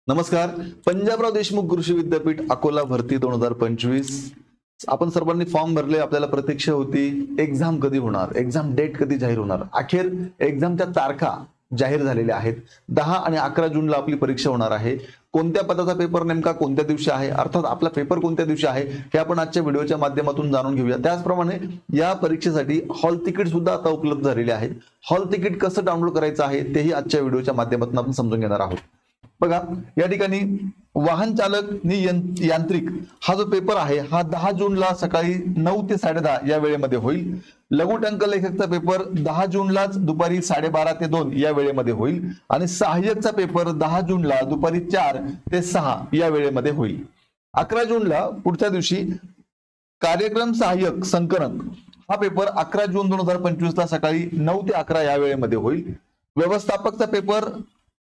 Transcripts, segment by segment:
नमस्कार. पंजाबराव देशमुख कृषी विद्यापीठ अकोला भरती 2025. आपण सर्वांनी फॉर्म भरले. आपल्याला प्रतीक्षा होती एक्झाम कधी होणार, एक्झाम डेट कधी जाहीर होणार. अखेर एक्झामच्या तारखा जाहीर झालेल्या आहेत. 10 आणि 11 जूनला आपली परीक्षा होणार आहे. कोणत्या पदाचा पेपर नेमका कोणत्या दिवशी आहे, अर्थात आपला पेपर कोणत्या दिवशी आहे हे आपण आजच्या व्हिडिओच्या माध्यमातून जाणून घेऊया. त्याचप्रमाणे या परीक्षेसाठी हॉल तिकीट सुद्धा आता उपलब्ध झालेले आहेत. हॉल तिकीट कसं डाउनलोड करायचं आहे तेही आजच्या व्हिडिओच्या माध्यमातून आपण समजून घेणार आहोत. बघा, या ठिकाणी वाहन चालक यांत्रिक हा जो पेपर आहे हा 10 जूनला सकाळी 9 ते 10:30 या वेळेमध्ये होईल. लघुटंक लेखकचा पेपर 10 जूनलाच दुपारी 12:30 ते 2 या वेळेमध्ये होईल आणि सहाय्यकचा पेपर 10 जूनला दुपारी 4 ते 6 या वेळेमध्ये होईल. 11 जूनला पुढच्या दिवशी कार्यक्रम सहाय्यक संकलन हा पेपर 11 जून 2025 ला सकाळी 9 ते 11 या वेळेमध्ये होईल. व्यवस्थापकचा पेपर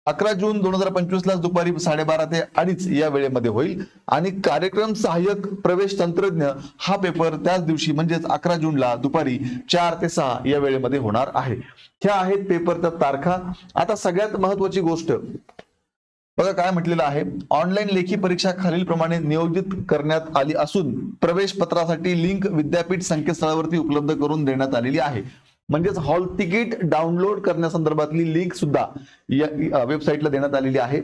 11 जून 2025 ला दुपारी 12:30 ते 2:30 या वेळेमध्ये होईल आणि कार्यक्रम सहाय्यक प्रवेश तंत्रज्ञ हा पेपर त्याच दिवशी म्हणजेच 11 जूनला दुपारी 4 ते 6 या वेळेमध्ये होणार आहे. ह्या आहेत पेपरच्या तारखा. आता सगळ्यात महत्त्वाची गोष्ट बघा काय म्हटलेलं आहे. ऑनलाईन लेखी परीक्षा खालीलप्रमाणे नियोजित करण्यात आली असून प्रवेश पत्रासाठी लिंक विद्यापीठ संकेतस्थळावरती उपलब्ध करून देण्यात आलेली आहे. म्हणजेच हॉल तिकीट डाउनलोड करण्यासंदर्भातली लिंक सुद्धा या वेबसाईटला देण्यात आलेली आहे.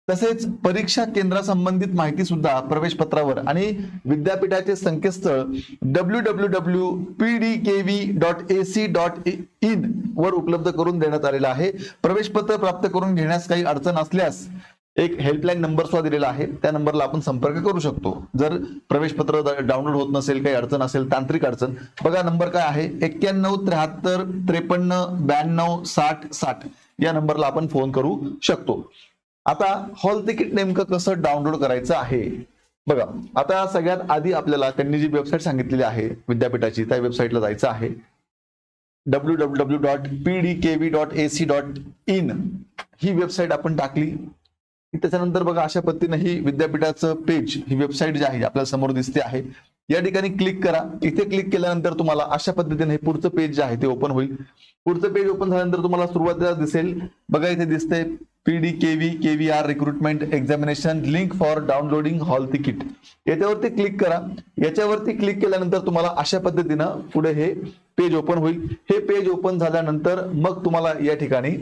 तसेच परीक्षा केंद्रासंबंधित माहिती सुद्धा प्रवेश पत्रावर आणि विद्यापीठाचे संकेतस्थळ www.pdkv.ac.in वर उपलब्ध करून देण्यात आलेला आहे. प्रवेश पत्र प्राप्त करून घेण्यास काही अडचण असल्यास एक हेल्पलाईन नंबर सुद्धा दिलेला आहे. त्या नंबरला आपण संपर्क करू शकतो. जर प्रवेश पत्र डाउनलोड होत नसेल, काही अडचण असेल, तांत्रिक अडचण, बघा नंबर काय आहे 91 73 53 92 60 60 या नंबरला आपण फोन करू शकतो. आता हॉल तिकीट नेमकं कसं डाउनलोड करायचं आहे बघा. आता सगळ्यात आधी आपल्याला त्यांनी जी वेबसाईट सांगितलेली आहे विद्यापीठाची त्या वेबसाईटला जायचं आहे. www.pdkv.ac.in ही वेबसाईट आपण टाकली. त्याच्यानंतर बघा अशा पद्धतीने ही विद्यापीठाचं पेज, ही वेबसाईट जी आहे आपल्याला समोर दिसते आहे. या ठिकाणी क्लिक करा. इथे क्लिक केल्यानंतर तुम्हाला अशा पद्धतीने हे पुढचं पेज जे आहे ते ओपन होईल. पुढचं पेज ओपन झाल्यानंतर तुम्हाला सुरुवातीला दिसेल बघा इथे दिसते PDKV KVR recruitment examination link for downloading hall ticket. याच्यावरती क्लिक करा. याच्यावरती क्लिक केल्यानंतर तुम्हाला अशा पद्धतीनं पुढे हे पेज ओपन होईल. हे पेज ओपन झाल्यानंतर मग तुम्हाला या ठिकाणी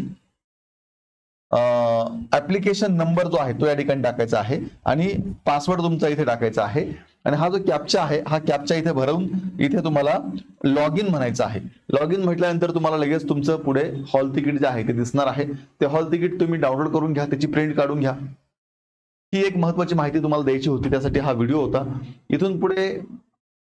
ऍप्लिकेशन नंबर जो आहे तो या ठिकाणी टाकायचा आहे आणि पासवर्ड तुमचा इथे टाकायचा आहे आणि हा जो कॅप्चा आहे हा कॅप्चा इथे भरून इथे तुम्हाला लॉग इन म्हणायचं आहे. लॉग इन म्हटल्यानंतर तुम्हाला लगेच तुमचं पुढे हॉल तिकीट जे आहे ते दिसणार आहे. ते हॉल तिकीट तुम्ही डाउनलोड करून घ्या, त्याची प्रिंट काढून घ्या. ही एक महत्वाची माहिती तुम्हाला द्यायची होती, त्यासाठी हा व्हिडिओ होता. इथून पुढे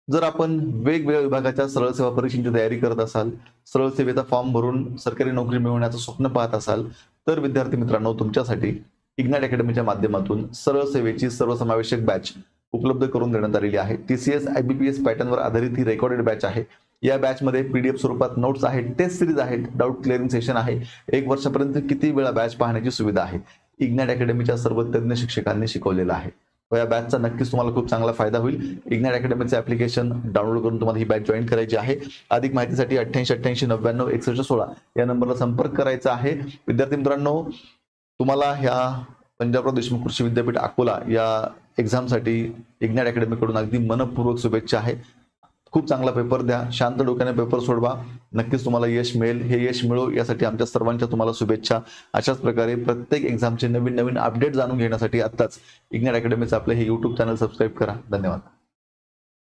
जर आपण वेगवेगळ्या विभागाच्या सरळ सेवा परीक्षेची तयारी करत असाल, सरळ सेवेचा फॉर्म भरून सरकारी नोकरी मिळवण्याचं स्वप्न पाहत असाल तर विद्यार्थी मित्रांनो तुमच्यासाठी इग्नाइट अकॅडमीच्या माध्यमातून सरळ सेवेची सर्वसमावेशक बॅच उपलब्ध करून देण्यात आलेली आहे. TCS IBPS पॅटर्नवर आधारित ही रेकॉर्डेड बॅच आहे. या बॅच मध्ये PDF स्वरूपात नोट्स आहेत, टेस्ट सिरीज आहेत, डाऊट क्लिअरिंग सेशन आहे. 1 वर्षापर्यंत किती वेळा बॅच पाहण्याची सुविधा आहे. इग्नाइट अकॅडमीच्या सर्व तज्ञ शिक्षकांनी शिकवलेलं आहे. या बॅचचा नक्कीच तुम्हाला खूप चांगला फायदा होईल. इग्नाइट अकॅडमीचे ऍप्लिकेशन डाउनलोड करून तुम्हाला ही बॅच जॉईन करायची आहे. अधिक माहितीसाठी 88 99 61 16 या नंबरला संपर्क करायचा आहे. विद्यार्थी मित्रांनो, तुम्हाला ह्या पंजाबराव देशमुख कृषी विद्यापीठ अकोला या एक्झामसाठी इग्नाइट अकॅडमीकडून अगदी मनपूर्वक शुभेच्छा आहे. खूप चांगला पेपर द्या, शांत डोक्याने पेपर सोडवा, नक्कीच तुम्हाला यश मिळेल. हे यश मिळो यासाठी आमच्या सर्वांच्या तुम्हाला शुभेच्छा. अशाच प्रकारे प्रत्येक एक्झामचे नवीन अपडेट जाणून घेण्यासाठी आत्ताच इग्नाइट अकॅडमीचं आपलं हे YouTube चॅनल सबस्क्राईब करा. धन्यवाद.